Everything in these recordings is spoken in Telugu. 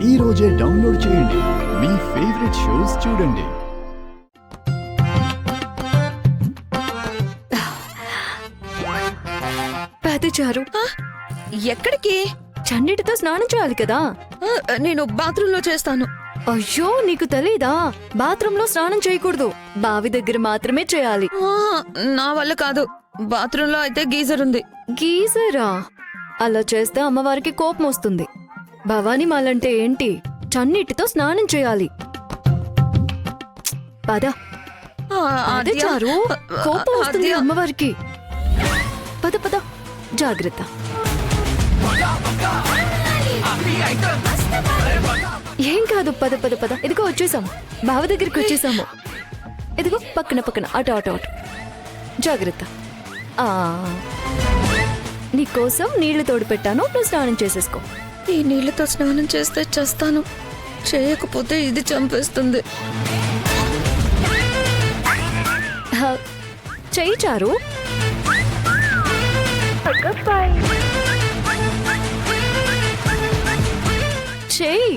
ఈ రోజే డౌన్లోడ్ చేయండి. మీ ఫేవరెట్ షోస్ చూడండి. చారు ఎక్కడికి? చన్నీటితో స్నానం చేయాలి కదా. నేను బాత్రూంలో చేస్తాను. అయ్యో నీకు తెలీదా? బాత్రూంలో స్నానం చేయకూడదు, బావి దగ్గర మాత్రమే చేయాలి. నా వల్ల కాదు. బాత్రూంలో అయితే గీజర్ ఉంది. గీజరా? అలా చేస్తే అమ్మవారికి కోపం వస్తుంది. భవానీ మాలంటే ఏంటి? చన్నీటితో స్నానం చేయాలి. పద. అదే చారు, కోపం వస్తుంది అమ్మవారికి. పద పద, జాగ్రత్త. ఏం కాదు, పద పద పద. ఇదిగో వచ్చేసాము, బావ దగ్గరికి వచ్చేసాము. ఇదిగో పక్కన పక్కన, అటు అటు అటు. జాగ్రత్త. నీకోసం నీళ్లు తోడు పెట్టాను, నువ్వు స్నానం చేసేసుకో. ఈ నీళ్లతో స్నానం చేస్తే చస్తాను, చేయకపోతే ఇది చంపేస్తుంది. చెయ్యి చారు. చెయ్యి.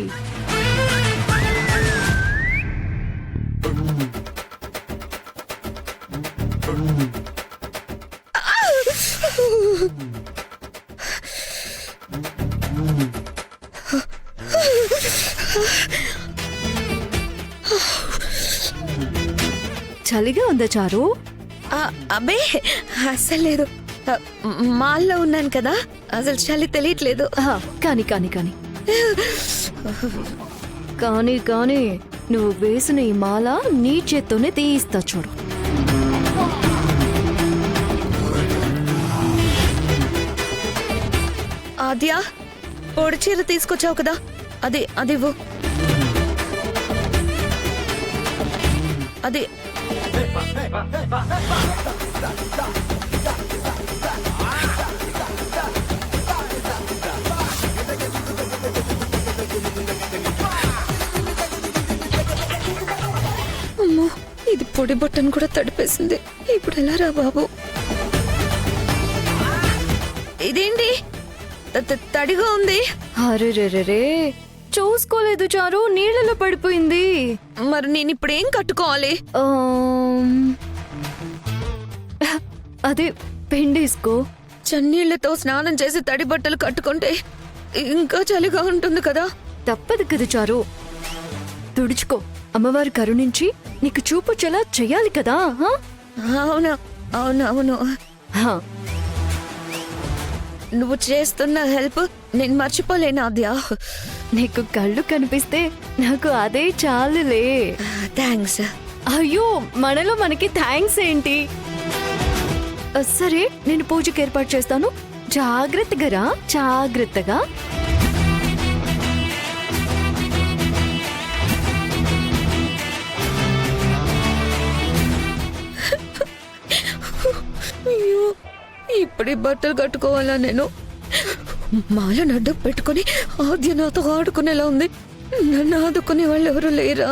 చలిగా ఉందా చారు? అబ్బే అస్సలు లేదు. మాల్లో ఉన్నాను కదా, అసలు చలి తెలియట్లేదు. కాని కాని కాని కానీ కానీ నువ్వు వేసిన ఈ మాల నీ చేత్తోనే తీయిస్తా చూడు. ఆద్యా, పొడి చీర తీసుకొచ్చావు కదా, అది అదివ్వు. అది అమ్మో, ఇది పొడి బట్టను కూడా తడిపేసింది. ఇప్పుడు ఎలా రా బాబు? ఇదేంటి తడిగా ఉంది? అరే రే, చూసుకోలేదు చారు, నీళ్ళలో పడిపోయింది. మరి నేను ఇప్పుడు ఏం కట్టుకోవాలి? అదే పెండేసుకో. చన్నీళ్లతో స్నానం చేసి తడి బట్టలు కట్టుకుంటే ఇంకా చలిగా ఉంటుంది కదా. తప్పదు కదా చారు, తుడుచుకో. అమ్మవారి కరుణించి నీకు చూపు చెలా చెయ్యాలి కదా. అవునా? అవునవును. నువ్వు చేస్తున్న హెల్ప్ నేను మర్చిపోలేను ఆద్యా. నీకు కళ్ళు కనిపిస్తే నాకు అదే చాలులే. థ్యాంక్స్. అయ్యో, మనలో మనకి థ్యాంక్స్ ఏంటి? సరే, నేను పూజకి ఏర్పాటు చేస్తాను. జాగ్రత్తగా రా, జాగ్రత్తగా. అయ్యో, ఇప్పుడే బట్టలు కట్టుకోవాలా నేను? మాల నడ్డం పెట్టుకుని ఆద్య నాతో ఆడుకునేలా ఉంది. నన్ను ఆదుకునే వాళ్ళు ఎవరు లేరా?